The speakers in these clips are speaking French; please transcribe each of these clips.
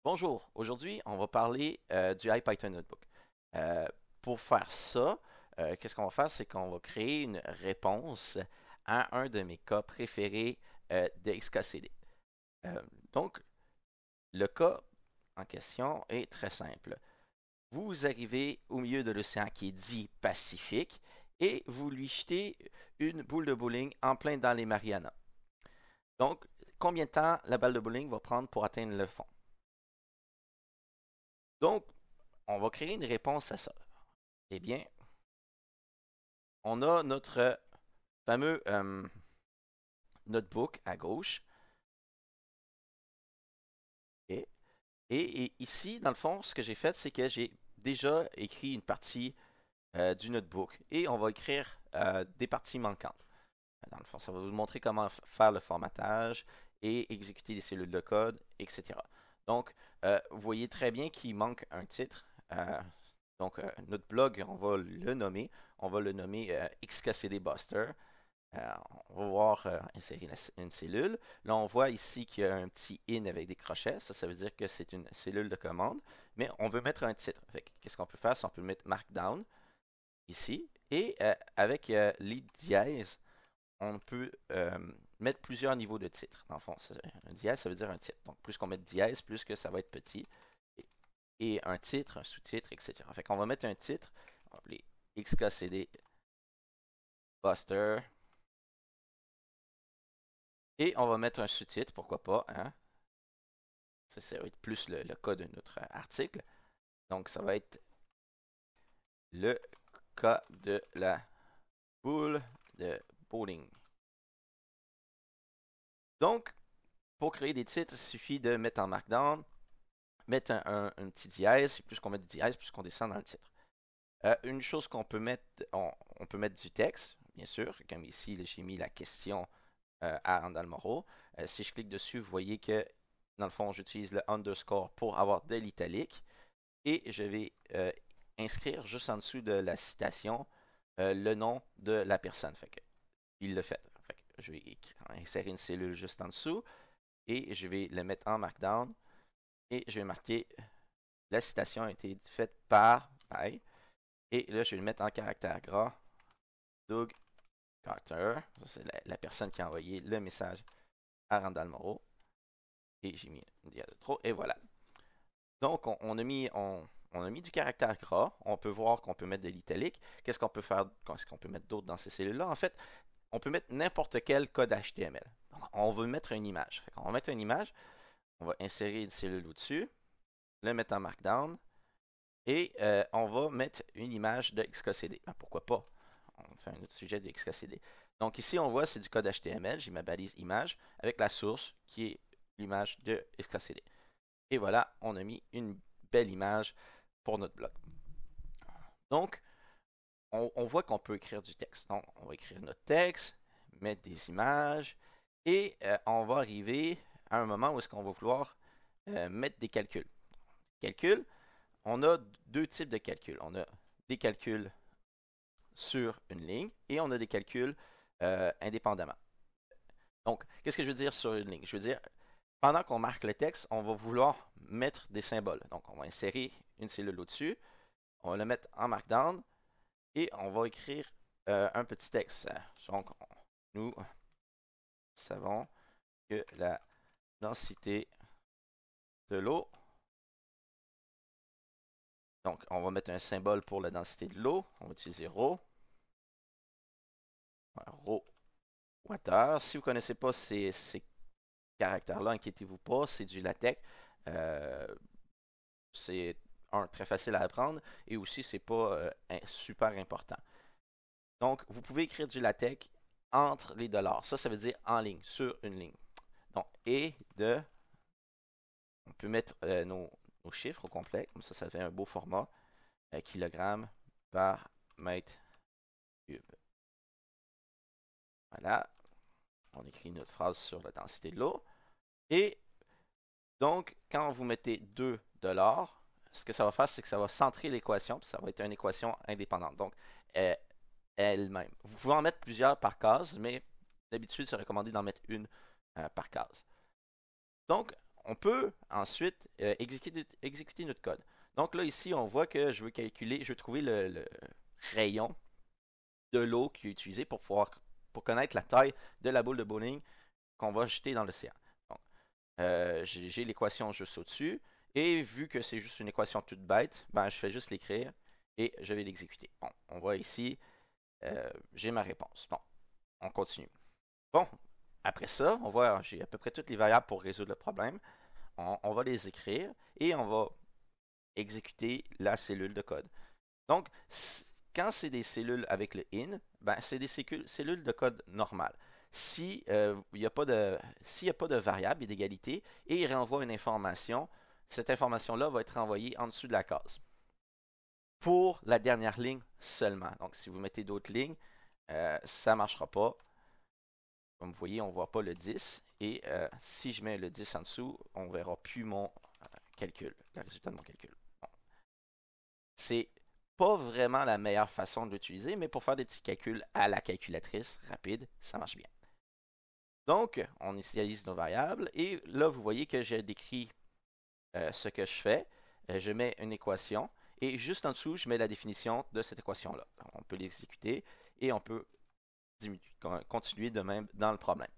Bonjour, aujourd'hui on va parler du IPython Notebook. Euh, pour faire ça, qu'est-ce qu'on va faire? C'est qu'on va créer une réponse à un de mes cas préférés de XKCD. Euh, donc, le cas en question est très simple. Vous arrivez au milieu de l'océan qui est dit Pacifique et vous lui jetez une boule de bowling en plein dans les Marianas. Donc, combien de temps la balle de bowling va prendre pour atteindre le fond? Donc, on va créer une réponse à ça. Eh bien, on a notre fameux notebook à gauche. Et, et ici, dans le fond, ce que j'ai fait, c'est que j'ai déjà écrit une partie du notebook et on va écrire des parties manquantes. Dans le fond, ça va vous montrer comment faire le formatage et exécuter les cellules de code, etc. Donc, vous voyez très bien qu'il manque un titre. Donc, notre blog, on va le nommer. On va le nommer XKCD Buster. Euh, on va voir insérer une cellule. Là, on voit ici qu'il y a un petit in avec des crochets. Ça veut dire que c'est une cellule de commande. Mais on veut mettre un titre. Qu'est-ce qu'on peut faire? On peut mettre Markdown ici. Et avec lead dièse, on peut mettre plusieurs niveaux de titre. Dans le fond, un dièse, ça veut dire un titre. Donc, plus qu'on met de dièse, plus que ça va être petit. Et un titre, un sous-titre, etc. Fait qu'on va mettre un titre. On va appeler XKCD Buster. Et on va mettre un sous-titre, pourquoi pas, hein? Ça va être plus le cas de notre article. Donc, ça va être le cas de la boule de bowling. Donc, pour créer des titres, il suffit de mettre en Markdown, mettre un petit dièse, et plus qu'on met de dièse, plus qu'on descend dans le titre. Une chose qu'on peut mettre, on peut mettre du texte, bien sûr, comme ici, j'ai mis la question à Randall Moreau. Si je clique dessus, vous voyez que, dans le fond, j'utilise le underscore pour avoir de l'italique. Et je vais inscrire juste en dessous de la citation le nom de la personne. Fait que, il le fait. Fait que je vais insérer une cellule juste en dessous et je vais le mettre en Markdown et je vais marquer la citation a été faite par by. Et là, je vais le mettre en caractère gras. Doug Carter. C'est la personne qui a envoyé le message à Randall Moreau. Et j'ai mis une diade de trop. Et voilà. Donc, on a mis du caractère gras. On peut voir qu'on peut mettre de l'italique. Qu'est-ce qu'on peut faire? Qu'est-ce qu'on peut mettre d'autre dans ces cellules-là? En fait, on peut mettre n'importe quel code HTML. Donc, on veut mettre une image. On va mettre une image. On va insérer une cellule au-dessus. Le mettre en Markdown. Et on va mettre une image de XKCD. Ben, pourquoi pas? On fait un autre sujet de XKCD. Donc ici, on voit, c'est du code HTML. J'ai ma balise image avec la source qui est l'image de XKCD. Et voilà, on a mis une belle image pour notre blog. Donc, on voit qu'on peut écrire du texte. Donc, on va écrire notre texte, mettre des images, et on va arriver à un moment où est-ce qu'on va vouloir mettre des calculs. Calculs, on a deux types de calculs. On a des calculs sur une ligne et on a des calculs indépendamment. Donc, qu'est-ce que je veux dire sur une ligne? Je veux dire, pendant qu'on marque le texte, on va vouloir mettre des symboles. Donc, on va insérer une cellule au-dessus, on va le mettre en Markdown et on va écrire un petit texte. Donc, nous savons que la densité de l'eau, donc on va mettre un symbole pour la densité de l'eau, on va utiliser ρ, ρ water. Si vous ne connaissez pas ces caractères-là, inquiétez-vous pas, c'est du LaTeX. Euh, c'est très facile à apprendre et aussi c'est pas super important. Donc, vous pouvez écrire du LaTeX entre les dollars. Ça veut dire en ligne, sur une ligne. Donc, et de, on peut mettre nos chiffres au complet, comme ça fait un beau format, kilogramme par mètre cube. Voilà, on écrit notre phrase sur la densité de l'eau. Et donc, quand vous mettez 2 dollars, ce que ça va faire, c'est que ça va centrer l'équation, puis ça va être une équation indépendante. Donc, elle-même. Vous pouvez en mettre plusieurs par case, mais d'habitude, c'est recommandé d'en mettre une par case. Donc, on peut ensuite exécuter notre code. Donc là, ici, on voit que je veux trouver le rayon de l'eau qui est utilisé pour connaître la taille de la boule de bowling qu'on va jeter dans l'océan. Donc, j'ai l'équation juste au-dessus, et vu que c'est juste une équation toute bête, ben, je fais juste l'écrire et je vais l'exécuter. Bon, on voit ici, j'ai ma réponse. Bon, on continue. Bon, après ça, on voit, j'ai à peu près toutes les variables pour résoudre le problème. On va les écrire et on va exécuter la cellule de code. Donc, quand c'est des cellules avec le in, ben, c'est des cellules de code normales. Si, il n'y a pas de, s'il n'y a pas de variable et d'égalité et il renvoie une information, cette information-là va être renvoyée en dessous de la case. Pour la dernière ligne seulement. Donc, si vous mettez d'autres lignes, ça ne marchera pas. Comme vous voyez, on ne voit pas le 10. Et si je mets le 10 en dessous, on ne verra plus mon calcul, le résultat de mon calcul. Bon. C'est pas vraiment la meilleure façon de l'utiliser, mais pour faire des petits calculs à la calculatrice rapide, ça marche bien. Donc, on initialise nos variables et là, vous voyez que j'ai décrit ce que je fais. Je mets une équation et juste en dessous, je mets la définition de cette équation-là. On peut l'exécuter et on peut continuer de même dans le problème.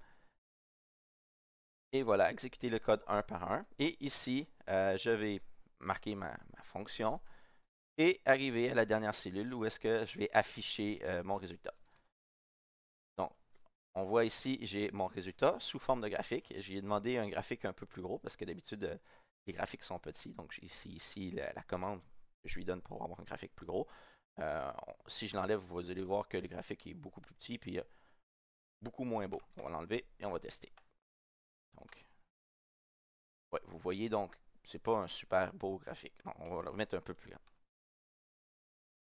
Et voilà, exécuter le code un par un. Et ici, je vais marquer ma fonction et arriver à la dernière cellule où est-ce que je vais afficher mon résultat. Donc, on voit ici, j'ai mon résultat sous forme de graphique. J'ai demandé un graphique un peu plus gros parce que d'habitude, les graphiques sont petits. Donc, ici la commande que je lui donne pour avoir un graphique plus gros. Si je l'enlève, vous allez voir que le graphique est beaucoup plus petit puis beaucoup moins beau. On va l'enlever et on va tester. Donc, ouais, vous voyez donc, c'est pas un super beau graphique. Non, on va le remettre un peu plus grand.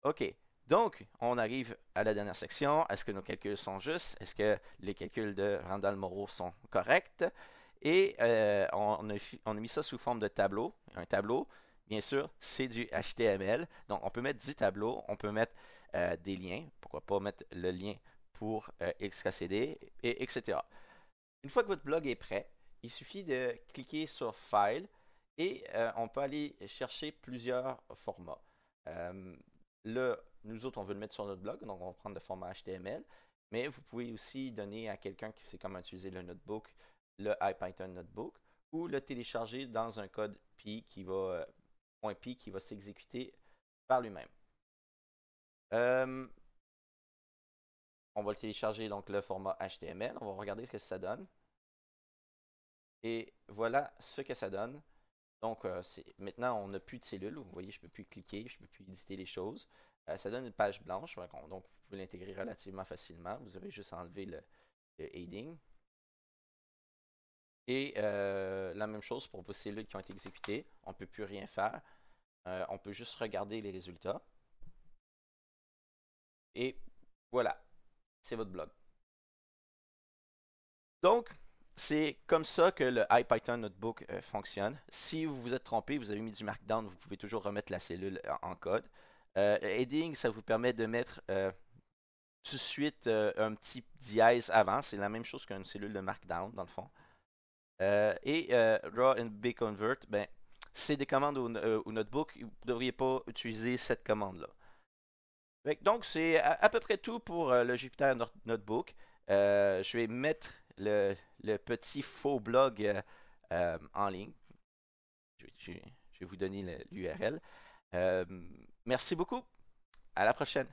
OK. Donc, on arrive à la dernière section. Est-ce que nos calculs sont justes? Est-ce que les calculs de Randall Moreau sont corrects? Et on a mis ça sous forme de tableau. Un tableau, bien sûr, c'est du HTML. Donc, on peut mettre du tableau, on peut mettre des liens. Pourquoi pas mettre le lien pour XKCD, et etc. Une fois que votre blog est prêt, il suffit de cliquer sur File et on peut aller chercher plusieurs formats. Là, nous autres, on veut le mettre sur notre blog, donc on va prendre le format HTML, mais vous pouvez aussi donner à quelqu'un qui sait comment utiliser le notebook, le IPython Notebook, ou le télécharger dans un code .py qui va s'exécuter par lui-même. On va le télécharger, donc le format HTML, on va regarder ce que ça donne. Et voilà ce que ça donne. Donc, maintenant, on n'a plus de cellules. Vous voyez, je ne peux plus cliquer, je ne peux plus éditer les choses. Ça donne une page blanche. Donc, vous pouvez l'intégrer relativement facilement. Vous avez juste enlevé le heading. Et la même chose pour vos cellules qui ont été exécutées. On ne peut plus rien faire. On peut juste regarder les résultats. Et voilà, c'est votre blog. Donc, c'est comme ça que le IPython Notebook fonctionne. Si vous vous êtes trompé, vous avez mis du Markdown, vous pouvez toujours remettre la cellule en code. Heading, ça vous permet de mettre tout de suite un petit dièse avant. C'est la même chose qu'une cellule de Markdown, dans le fond. Raw and bconvert, ben, c'est des commandes au notebook. Vous ne devriez pas utiliser cette commande-là. Donc, c'est à peu près tout pour le Jupyter Notebook. Je vais mettre le petit faux blog en ligne. Je vais vous donner l'URL. Merci beaucoup. À la prochaine.